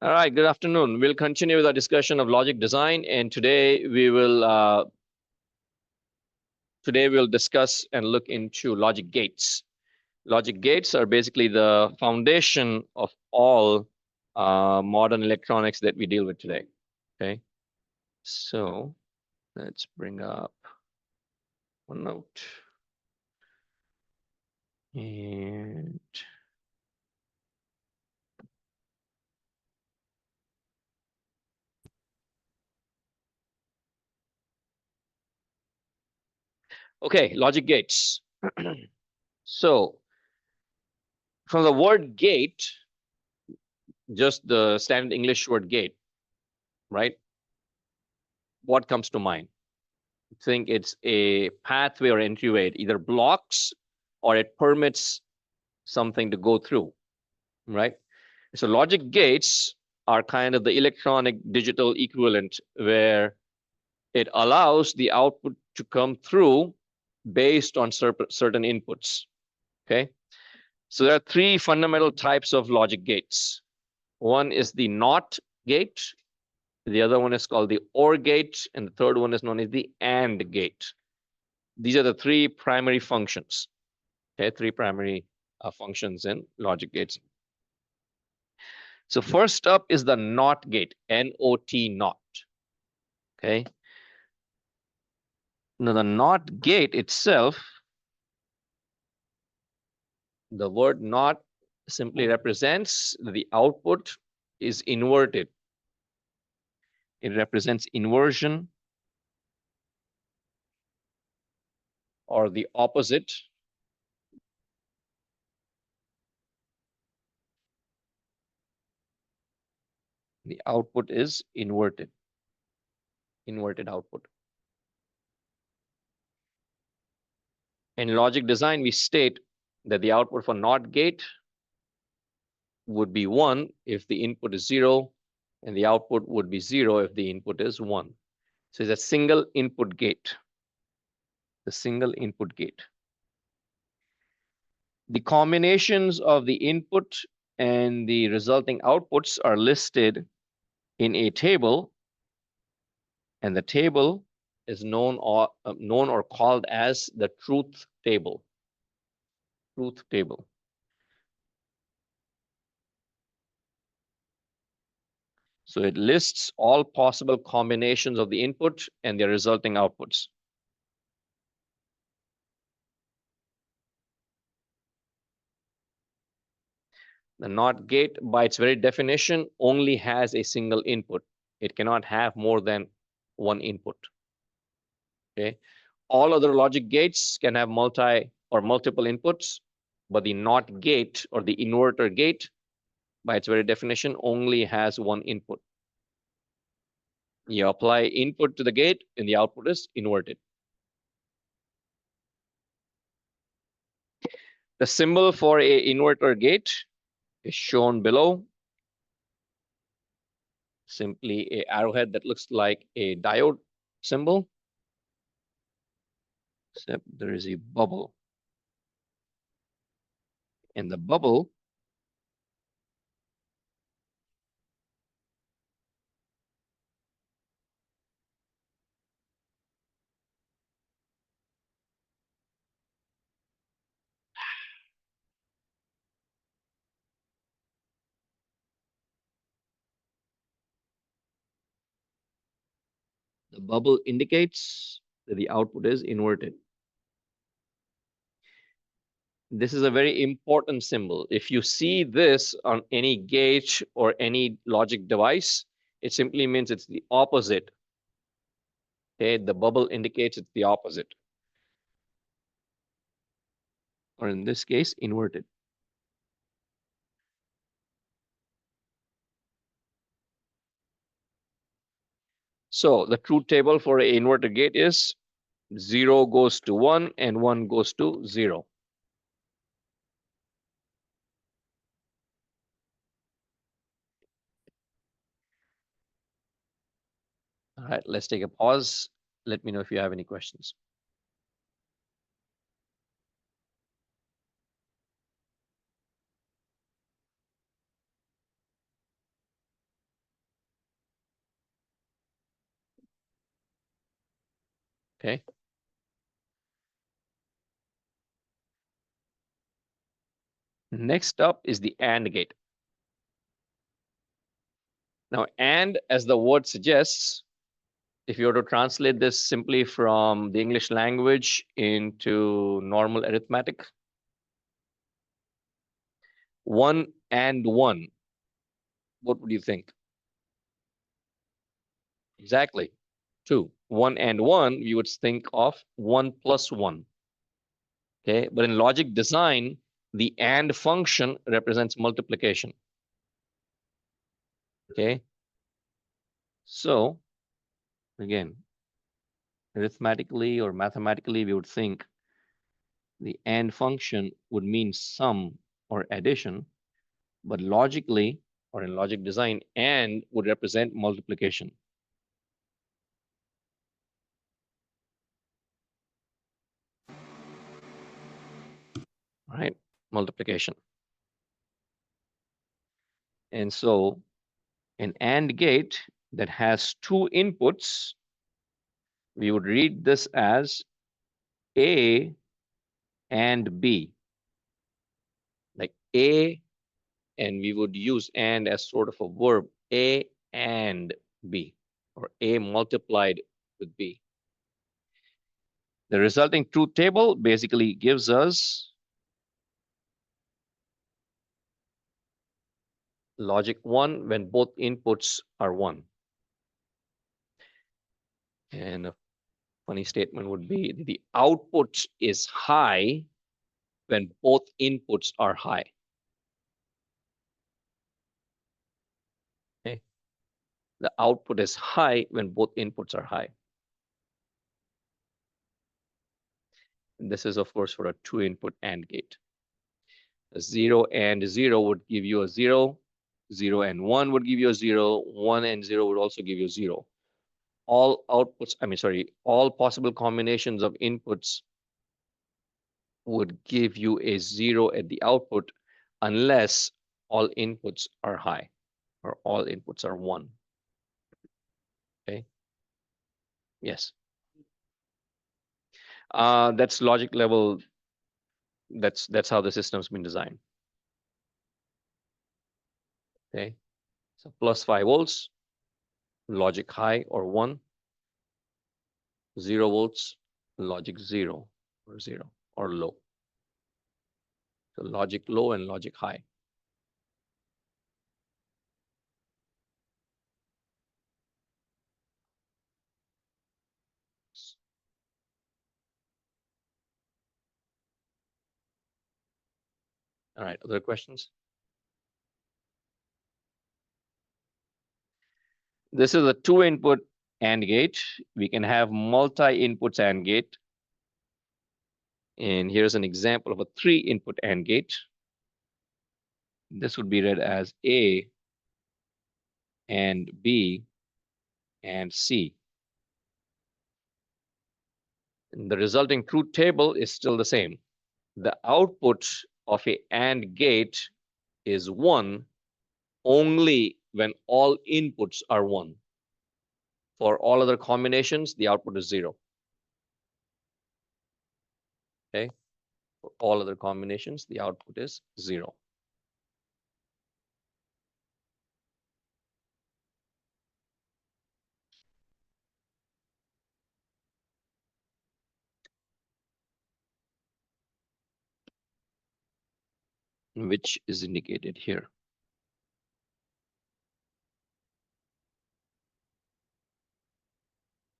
All right, good afternoon. We'll continue with our discussion of logic design, and today we'll discuss and look into logic gates. Logic gates are basically the foundation of all modern electronics that we deal with today. Okay, so let's bring up OneNote and okay, logic gates. So from the word gate, just the standard English word gate, right? What comes to mind? Think it's a pathway or entryway. It either blocks or it permits something to go through, right? So logic gates are kind of the electronic digital equivalent where it allows the output to come through based on certain inputs. Okay. So there are three fundamental types of logic gates. One is the NOT gate. The other one is called the OR gate. And the third one is known as the AND gate. These are the three primary functions. Okay, three primary functions in logic gates. So first up is the NOT gate, N-O-T, NOT. Okay. Now the NOT gate itself, the word NOT simply represents the output is inverted. It represents inversion or the opposite. The output is inverted output. In logic design, we state that the output for NOT gate would be 1 if the input is 0, and the output would be 0 if the input is 1. So it's a single input gate. The single input gate. The combinations of the input and the resulting outputs are listed in a table, and the table is known or called as the truth table. Truth table. So it lists all possible combinations of the input and their resulting outputs. The NOT gate, by its very definition, only has a single input. It cannot have more than one input. Okay. All other logic gates can have multiple inputs, but the NOT gate or the inverter gate, by its very definition, only has one input. You apply input to the gate and the output is inverted. The symbol for an inverter gate is shown below. Simply an arrowhead that looks like a diode symbol, except there is a bubble. And the bubble indicates that the output is inverted. This is a very important symbol. If you see this on any gate or any logic device, it simply means it's the opposite. Okay, the bubble indicates it's the opposite. Or in this case, inverted. So the truth table for an inverter gate is 0 goes to 1 and 1 goes to 0. All right, let's take a pause. Let me know if you have any questions. Okay. Next up is the AND gate. Now, AND, as the word suggests, if you were to translate this simply from the English language into normal arithmetic, 1 and 1, what would you think? Exactly. 2. 1 and 1, you would think of 1 plus 1. Okay, but in logic design, the AND function represents multiplication. Okay, so again, arithmetically or mathematically, we would think the AND function would mean sum or addition, but logically or in logic design, AND would represent multiplication. Right? Multiplication. And so an AND gate that has 2 inputs, we would read this as A and B. Like A, and we would use and as sort of a verb, A and B, or A multiplied with B. The resulting truth table basically gives us logic 1 when both inputs are 1. And a funny statement would be the output is high when both inputs are high. Okay. The output is high when both inputs are high. And this is, of course, for a 2-input AND gate. A 0 and 0 would give you a 0. 0 and 1 would give you a 0. 1 and 0 would also give you 0. All outputs, all possible combinations of inputs would give you a 0 at the output unless all inputs are high or all inputs are 1. Okay. Yes. That's logic level. That's how the system's been designed. Okay. So plus 5 volts, logic high or 1. 0 volts, logic 0 or 0 or low. So logic low and logic high. All right, other questions? This is a 2-input AND gate. We can have multi-inputs AND gate. And here's an example of a 3-input AND gate. This would be read as A and B and C. And the resulting truth table is still the same. The output of a AND gate is 1 only when all inputs are 1. For all other combinations, the output is 0. Okay. For all other combinations, the output is 0. Which is indicated here.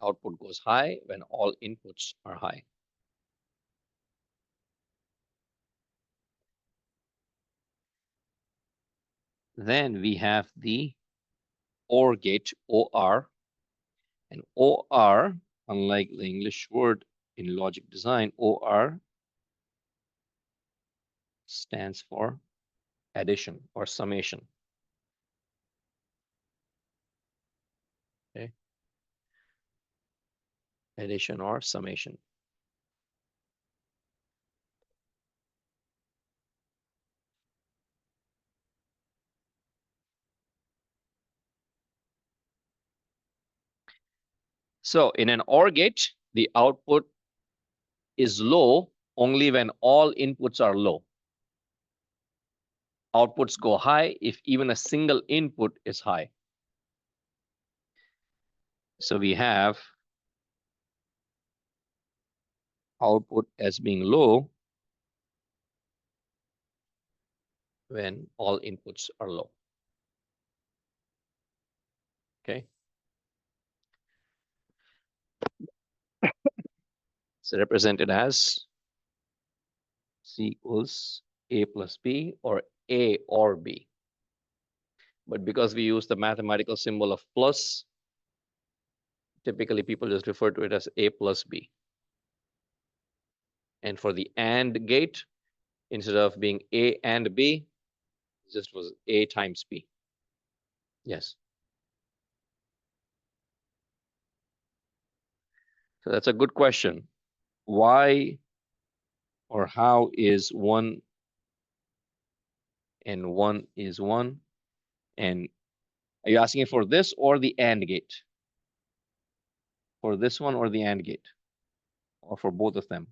Output goes high when all inputs are high. Then we have the OR gate, OR. And OR, unlike the English word in logic design, OR stands for addition or summation. Okay. Addition or summation. So in an OR gate, the output is low only when all inputs are low. Outputs go high if even a single input is high. So we have output as being low when all inputs are low. Okay. So represented as C equals A plus B or A or B. But because we use the mathematical symbol of plus, typically people just refer to it as A plus B. And for the AND gate, instead of being A and B, it just was A times B. Yes. So that's a good question. Why or how is 1 and 1 is 1? And are you asking for this or the AND gate? For this one or the AND gate? Or for both of them?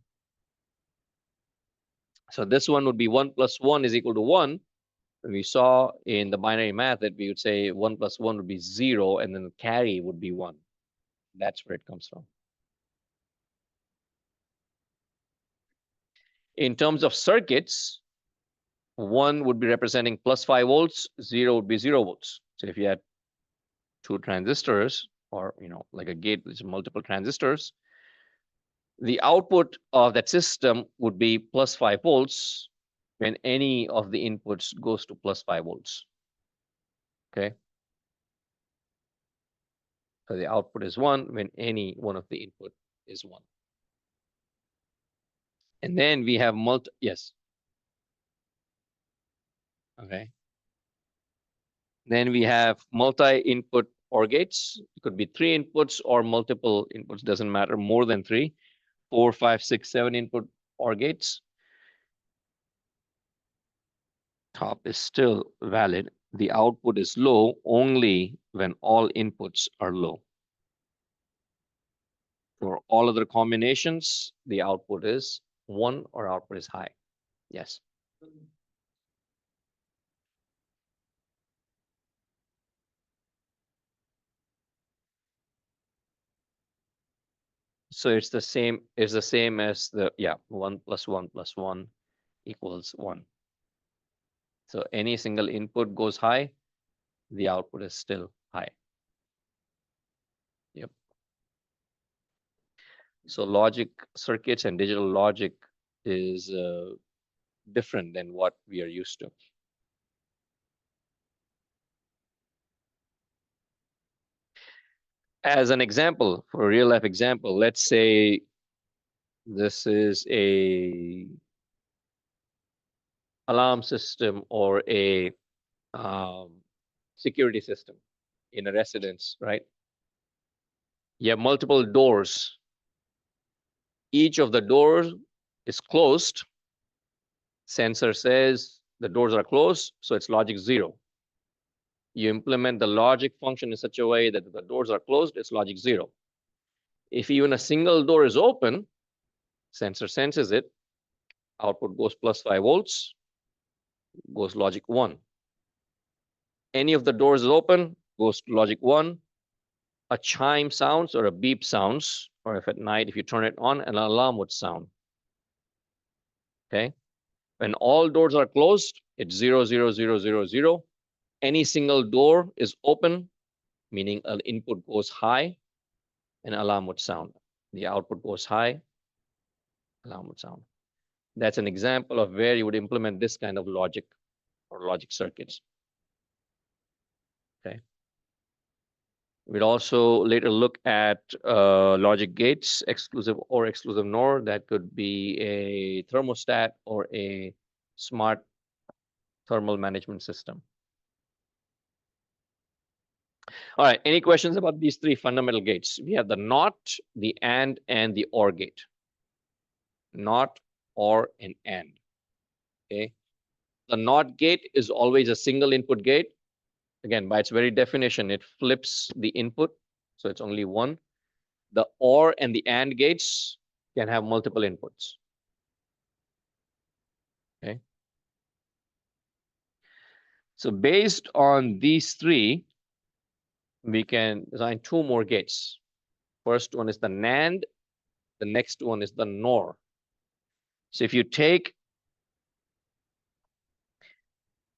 So this one would be 1 plus 1 is equal to 1. We saw in the binary math that we would say 1 plus 1 would be 0, and then the carry would be 1. That's where it comes from. In terms of circuits, 1 would be representing plus 5 volts, 0 would be 0 volts. So if you had 2 transistors, or like a gate with multiple transistors, the output of that system would be plus 5 volts when any of the inputs goes to plus 5 volts. Okay. So the output is 1 when any one of the input is 1. And then we have yes. Okay. Then we have multi-input OR gates. It could be 3 inputs or multiple inputs, doesn't matter, more than 3, 4, 5, 6, 7 input OR gates. Top is still valid. The output is low only when all inputs are low. For all other combinations, the output is 1 or output is high. Yes. So it's the same as the 1 plus 1 plus 1 equals 1. So any single input goes high, the output is still high. Yep. So logic circuits and digital logic is different than what we are used to. As an example, for a real life example, let's say this is a alarm system or a security system in a residence, right? You have multiple doors. Each of the doors is closed. Sensor says the doors are closed, so it's logic 0. You implement the logic function in such a way that the doors are closed, it's logic 0. If even a single door is open, sensor senses it, output goes plus 5 volts, goes logic 1. Any of the doors is open, goes to logic 1. A chime sounds or a beep sounds, or if at night, if you turn it on, an alarm would sound. Okay. When all doors are closed, it's 0, 0, 0, 0, 0. Any single door is open, meaning an input goes high, an alarm would sound. The output goes high, alarm would sound. That's an example of where you would implement this kind of logic or logic circuits. Okay. We'd also later look at logic gates, exclusive or exclusive NOR. That could be a thermostat or a smart thermal management system. All right, any questions about these 3 fundamental gates? We have the NOT, the AND, and the OR gate. NOT, OR, and AND. Okay. The NOT gate is always a single input gate. Again, by its very definition, it flips the input, so it's only 1. the OR and the AND gates can have multiple inputs. Okay. So based on these three, we can design two more gates. First one is the NAND. The next one is the NOR. So if you take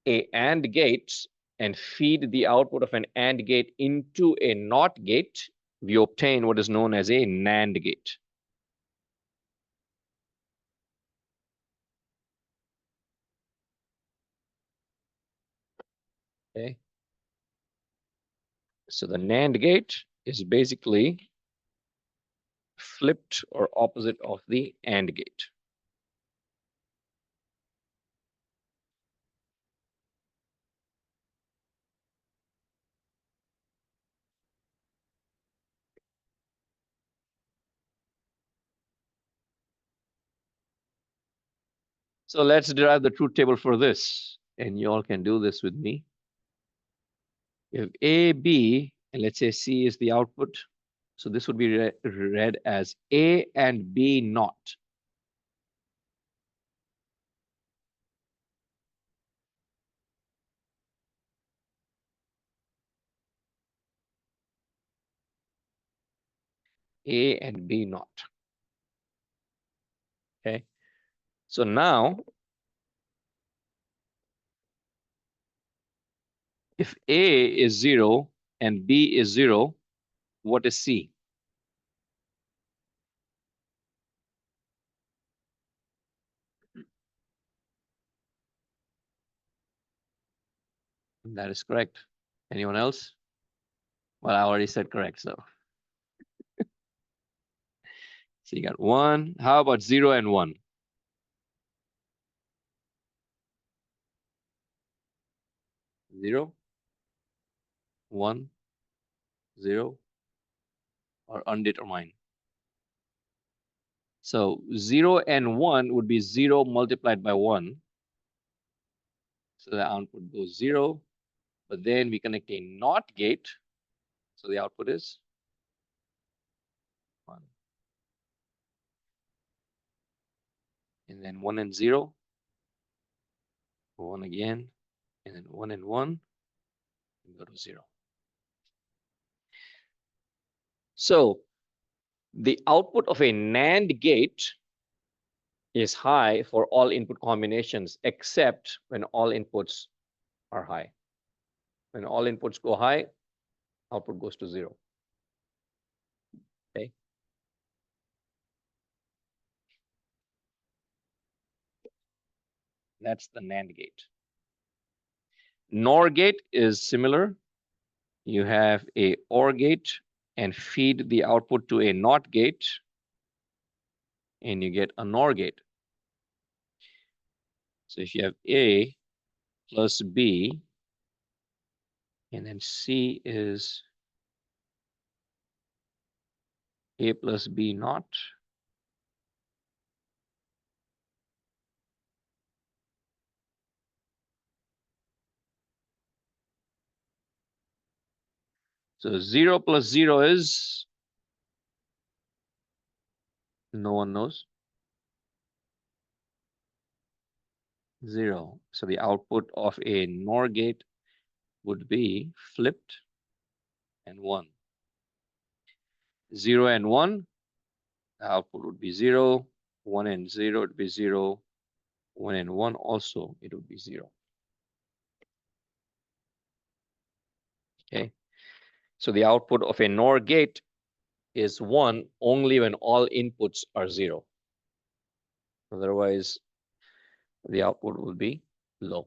a AND gate and feed the output of an AND gate into a NOT gate, we obtain what is known as a NAND gate. Okay. So the NAND gate is basically flipped or opposite of the AND gate. So let's derive the truth table for this. And you all can do this with me. You have A, B, and let's say C is the output. So this would be read as A and B not. A and B not. Okay. So now, if A is 0 and B is 0, what is C? That is correct. Anyone else? Well, I already said correct, so. So you got 1. How about 0 and 1? 0, 1, 0, or undetermined. So 0 and 1 would be 0 multiplied by 1. So the output goes 0. But then we connect a NOT gate. So the output is 1. And then 1 and 0. 1 again. And then 1 and 1. And go to 0. So the output of a NAND gate is high for all input combinations, except when all inputs are high. When all inputs go high, output goes to 0. Okay. That's the NAND gate. NOR gate is similar. You have a OR gate and feed the output to a NOT gate, and you get a NOR gate. So if you have A plus B, and then C is A plus B not. So 0 plus 0 is, no one knows. 0. So the output of a NOR gate would be flipped and 1. 0 and 1, the output would be 0. 1 and 0 would be 0. 1 and 1 also, it would be 0. Okay. So the output of a NOR gate is 1 only when all inputs are 0. Otherwise, the output will be low.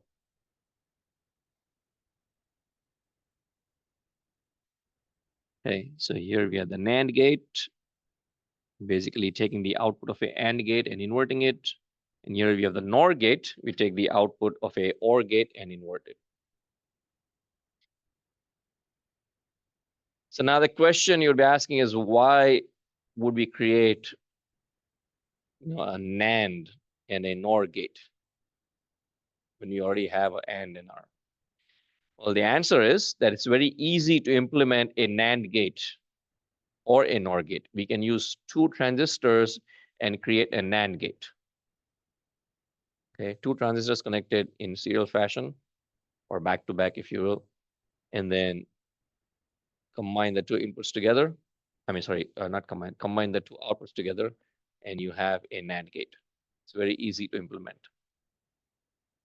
Okay, so here we have the NAND gate, basically taking the output of a AND gate and inverting it. And here we have the NOR gate. We take the output of a OR gate and invert it. So now the question you'll be asking is, why would we create a NAND and a NOR gate when we already have an AND and OR? Well, the answer is that it's very easy to implement a NAND gate or a NOR gate. We can use 2 transistors and create a NAND gate. Okay, 2 transistors connected in serial fashion or back to back, if you will, and then combine the 2 inputs together. I mean, sorry, not combine the 2 outputs together, and you have a NAND gate. It's very easy to implement.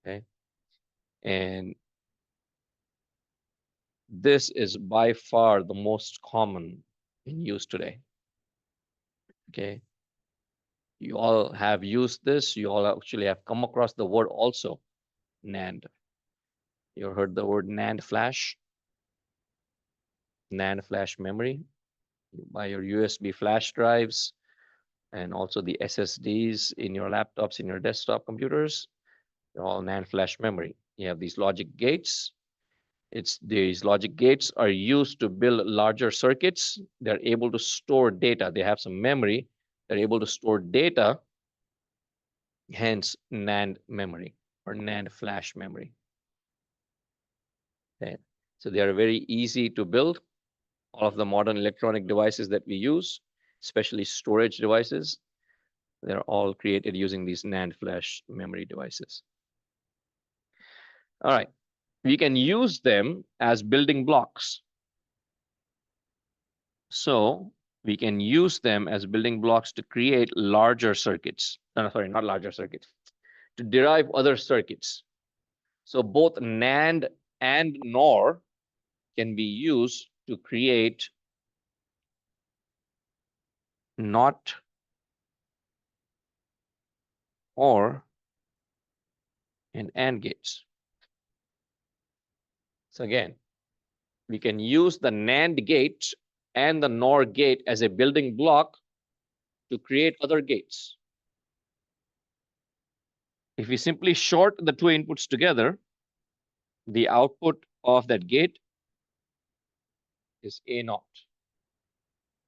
Okay, and this is by far the most common in use today. Okay, you all have used this. You all actually have come across the word also, NAND. You heard the word NAND flash? NAND flash memory. You buy your USB flash drives and also the SSDs in your laptops, in your desktop computers. They're all NAND flash memory. You have these logic gates. These logic gates are used to build larger circuits. They're able to store data. They have some memory. They're able to store data, hence NAND memory or NAND flash memory. Okay. So they are very easy to build. All of the modern electronic devices that we use, especially storage devices, they're all created using these NAND flash memory devices. All right, we can use them as building blocks. So we can use them as building blocks to create larger circuits. No, sorry, not larger circuits, to derive other circuits. So both NAND and NOR can be used to create NOT OR and AND gates. So again, we can use the NAND gate and the NOR gate as a building block to create other gates. If we simply short the 2 inputs together, the output of that gate is a NOT,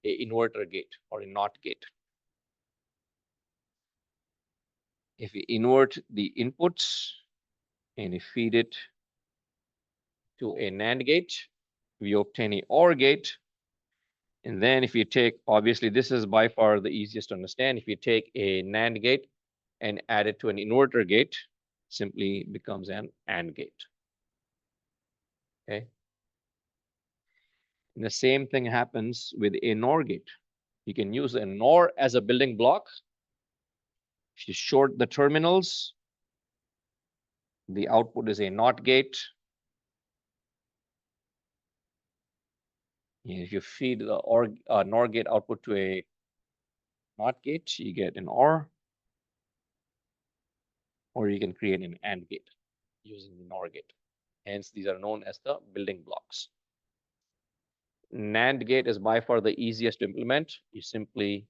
a inverter gate or a NOT gate. If we invert the inputs and we feed it to a NAND gate, we obtain a OR gate. And then if you take, obviously this is by far the easiest to understand. If you take a NAND gate and add it to an inverter gate, simply becomes an AND gate. Okay. And the same thing happens with a NOR gate. You can use a NOR as a building block. If you short the terminals, the output is a NOT gate. If you feed the NOR gate output to a NOT gate, you get an OR, or you can create an AND gate using the NOR gate. Hence, these are known as the building blocks. NAND gate is by far the easiest to implement. You simply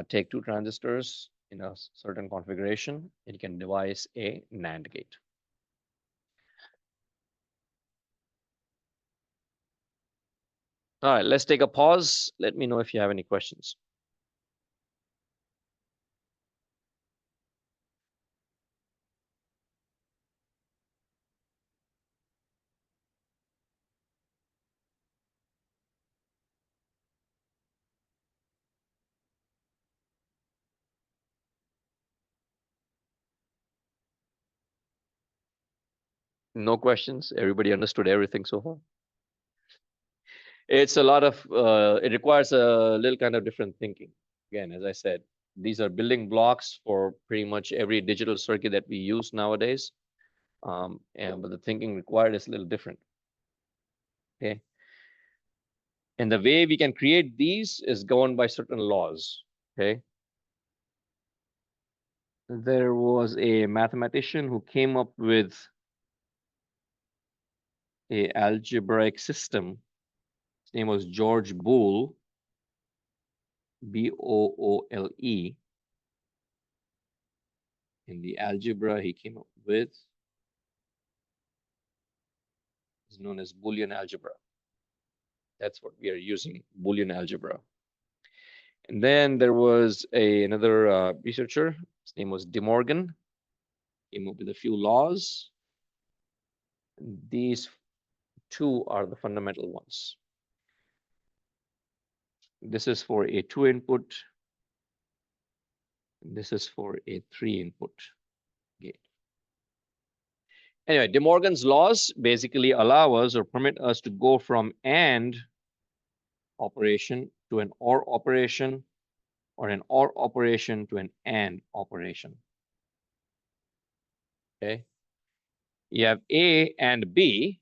take 2 transistors in a certain configuration, and you can devise a NAND gate. All right, let's take a pause. Let me know if you have any questions. No questions? Everybody understood everything so far? It's a lot of, it requires a little kind of different thinking. Again, as I said, these are building blocks for pretty much every digital circuit that we use nowadays. But the thinking required is a little different. Okay. And the way we can create these is governed by certain laws. Okay. There was a mathematician who came up with a algebraic system. His name was George Boole, B-O-O-L-E. In the algebra he came up with is known as Boolean algebra. That's what we are using, Boolean algebra. And then there was another researcher. His name was De Morgan. Came up with a few laws. And these 2 are the fundamental ones. This is for a 2 input. This is for a 3 input gate. Anyway, De Morgan's laws basically allow us or permit us to go from AND operation to an OR operation, or an OR operation to an AND operation. Okay. You have A and B.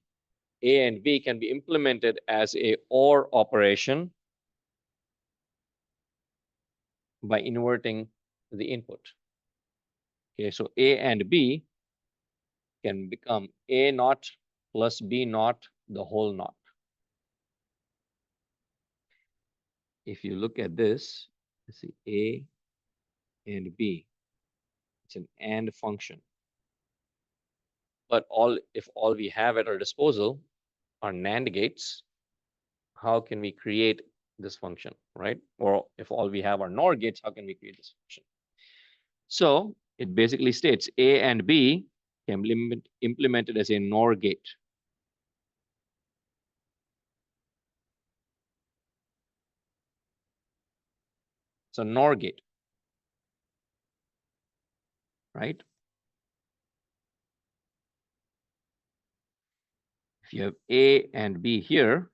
A and B can be implemented as a OR operation by inverting the input. Okay, so A and B can become A naught plus B naught, the whole naught. If you look at this, let's see, A and B, it's an AND function. But if all we have at our disposal are NAND gates, how can we create this function, right? Or if all we have are NOR gates, how can we create this function? So it basically states A and B can be implemented as a NOR gate. It's a NOR gate, right? If you have A and B here,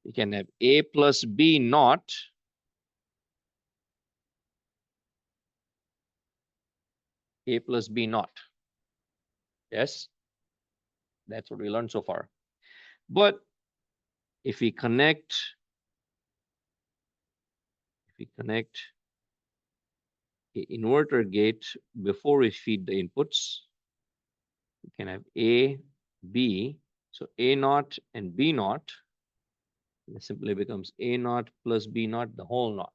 you can have A plus B naught A plus B naught. Yes, that's what we learned so far. But if we connect a inverter gate before we feed the inputs, we can have A, B. So A naught and B naught. It simply becomes A naught plus B naught, the whole naught.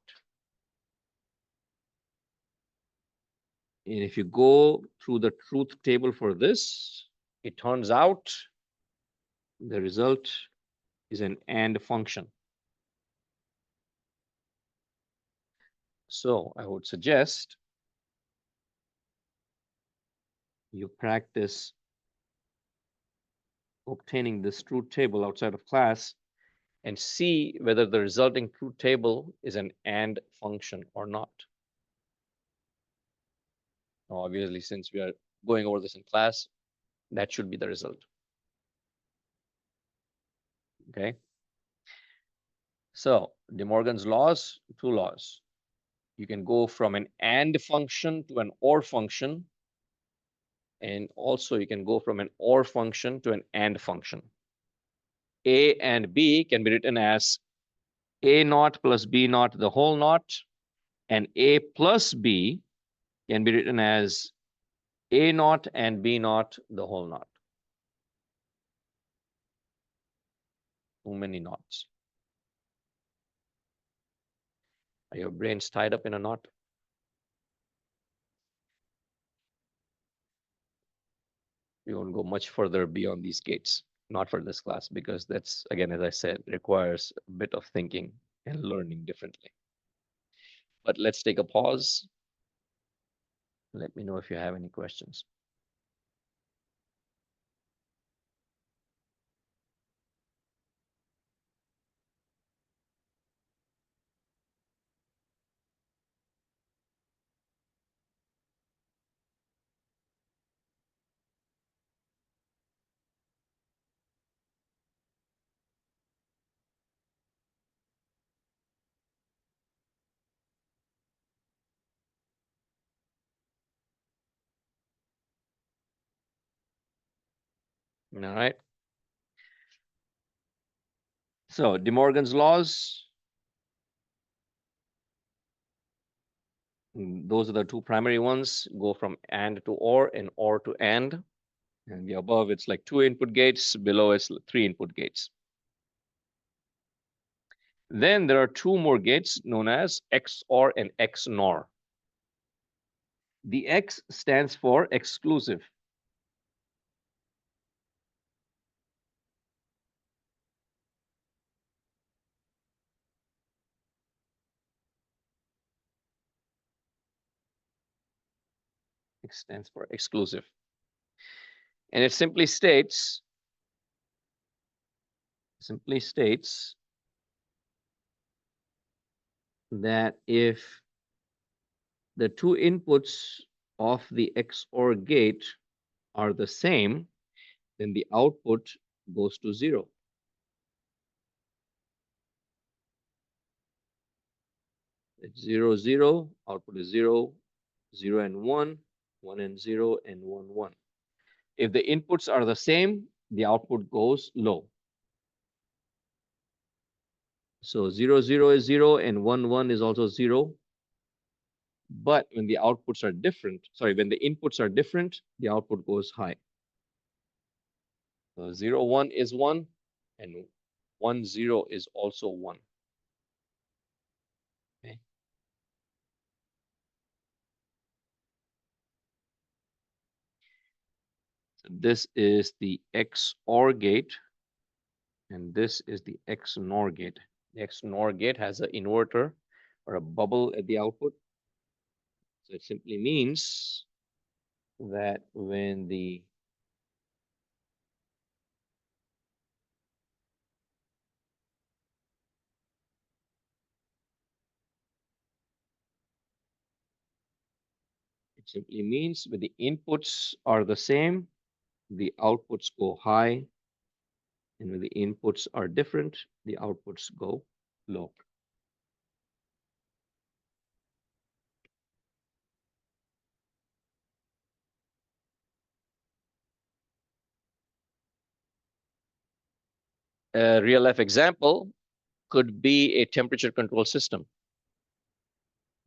And if you go through the truth table for this, it turns out the result is an AND function. So I would suggest you practice obtaining this truth table outside of class and see whether the resulting truth table is an AND function or not. Now, obviously, since we are going over this in class, that should be the result. Okay. So De Morgan's laws, 2 laws. You can go from an AND function to an OR function. And also you can go from an OR function to an AND function. A and B can be written as A naught plus B naught, the whole naught. And A plus B can be written as A naught and B naught, the whole naught. Too many knots. Are your brains tied up in a knot? We won't go much further beyond these gates, not for this class, because that's, again, as I said, requires a bit of thinking and learning differently. But let's take a pause. Let me know if you have any questions. All right. So De Morgan's laws, those are the 2 primary ones, go from AND to OR and OR to AND. And the above, it's like 2 input gates, below it's 3 input gates. Then there are 2 more gates known as XOR and XNOR. The X stands for exclusive. X stands for exclusive. And it simply states that if the two inputs of the XOR gate are the same, then the output goes to 0. It's 0, 0, output is 0, 0 and 1, 1 and 0, and 1, 1. If the inputs are the same, the output goes low. So 0, 0 is 0, and 1, 1 is also 0. But when the outputs are different, sorry, when the inputs are different, the output goes high. So 0, 1 is 1, and 1, 0 is also 1. Okay. So this is the XOR gate, and this is the XNOR gate. The XNOR gate has an inverter or a bubble at the output. So it simply means that when the it simply means when the inputs are the same, the outputs go high, and when the inputs are different, the outputs go low. A real life example could be a temperature control system,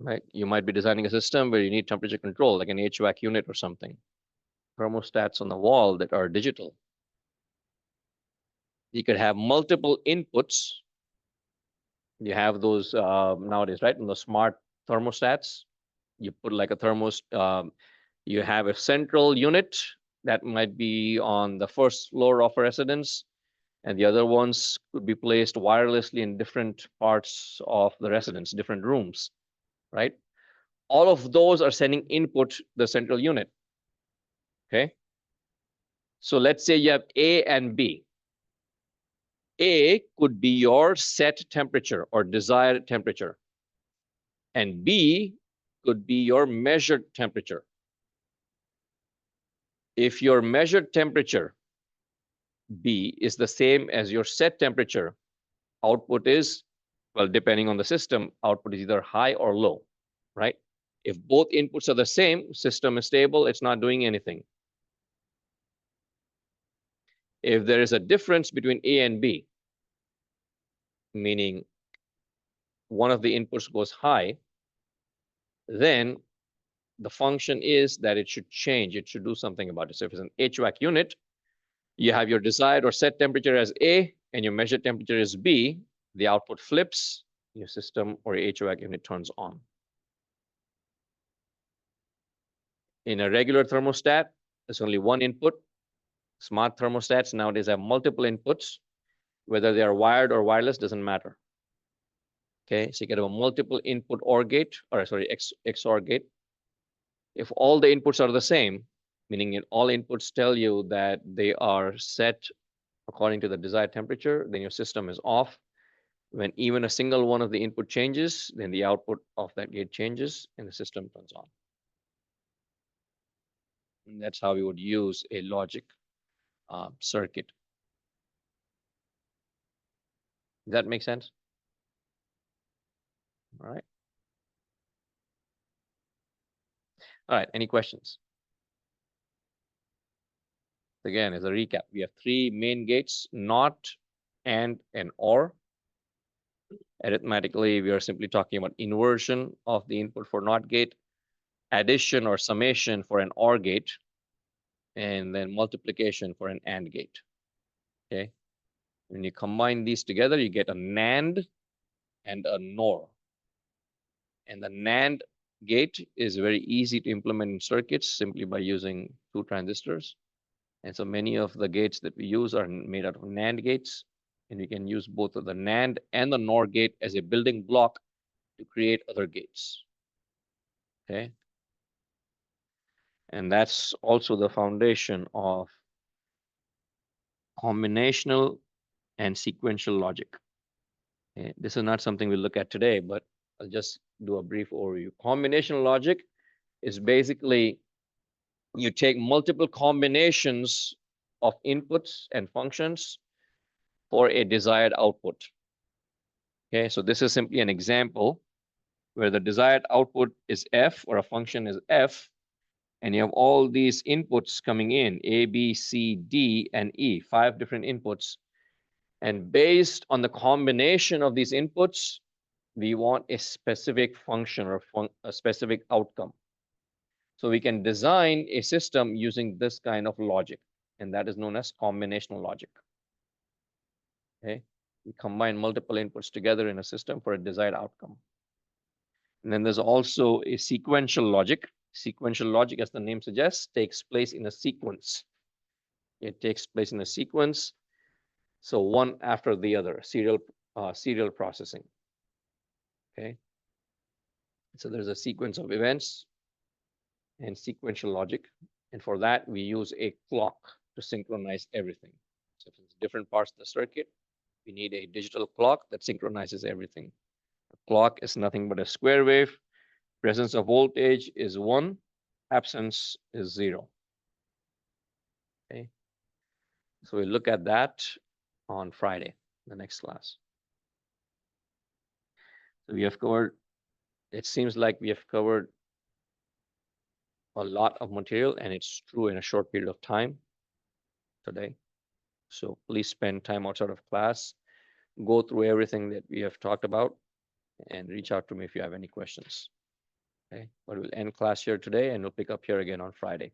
right? You might be designing a system where you need temperature control, like an HVAC unit or something. Thermostats on the wall that are digital. You could have multiple inputs. You have those nowadays, right? In the smart thermostats, you put like a you have a central unit that might be on the first floor of a residence, and the other ones could be placed wirelessly in different parts of the residence, different rooms, right? All of those are sending input to the central unit. Okay. So let's say you have A and B. A could be your set temperature or desired temperature, and B could be your measured temperature. If your measured temperature, B, is the same as your set temperature, output is, well, depending on the system, output is either high or low, right? If both inputs are the same, system is stable, it's not doing anything. If there is a difference between A and B, meaning one of the inputs goes high, then the function is that it should change. It should do something about it. So if it's an HVAC unit, you have your desired or set temperature as A and your measured temperature is B, the output flips, your system or HVAC unit turns on. In a regular thermostat, there's only one input. Smart thermostats nowadays have multiple inputs. Whether they are wired or wireless doesn't matter. Okay, so you get a multiple input OR gate, or sorry, XOR gate. If all the inputs are the same, meaning all inputs tell you that they are set according to the desired temperature, then your system is off. When even a single one of the input changes, then the output of that gate changes and the system turns on. And that's how we would use a logic circuit. Does that make sense? All right. All right, any questions? Again, as a recap, we have three main gates, NOT, AND, and OR. Arithmetically, we are simply talking about inversion of the input for NOT gate, addition or summation for an OR gate, and then multiplication for an AND gate. Okay. When you combine these together, you get a NAND and a NOR. And the NAND gate is very easy to implement in circuits simply by using two transistors. And so many of the gates that we use are made out of NAND gates. And we can use both of the NAND and the NOR gate as a building block to create other gates. Okay. And that's also the foundation of combinational and sequential logic. Okay. This is not something we look at today, but I'll just do a brief overview. Combinational logic is basically you take multiple combinations of inputs and functions for a desired output. Okay, so this is simply an example where the desired output is f, or a function is f, and you have all these inputs coming in, A, B, C, D, and E, 5 different inputs. And based on the combination of these inputs, we want a specific function or a specific outcome. So we can design a system using this kind of logic, and that is known as combinational logic. Okay, we combine multiple inputs together in a system for a desired outcome. And then there's also a sequential logic. Sequential logic, as the name suggests, takes place in a sequence. It takes place in a sequence, so one after the other, serial processing. Okay, so there's a sequence of events and sequential logic, and for that we use a clock to synchronize everything. So if it's different parts of the circuit, we need a digital clock that synchronizes everything. A clock is nothing but a square wave. Presence of voltage is 1, absence is 0. Okay, so we'll look at that on Friday, the next class. So we have covered, it seems like we have covered a lot of material, and it's true in a short period of time today. So please spend time outside of class, go through everything that we have talked about, and reach out to me if you have any questions. Okay, but we'll end class here today, and we'll pick up here again on Friday.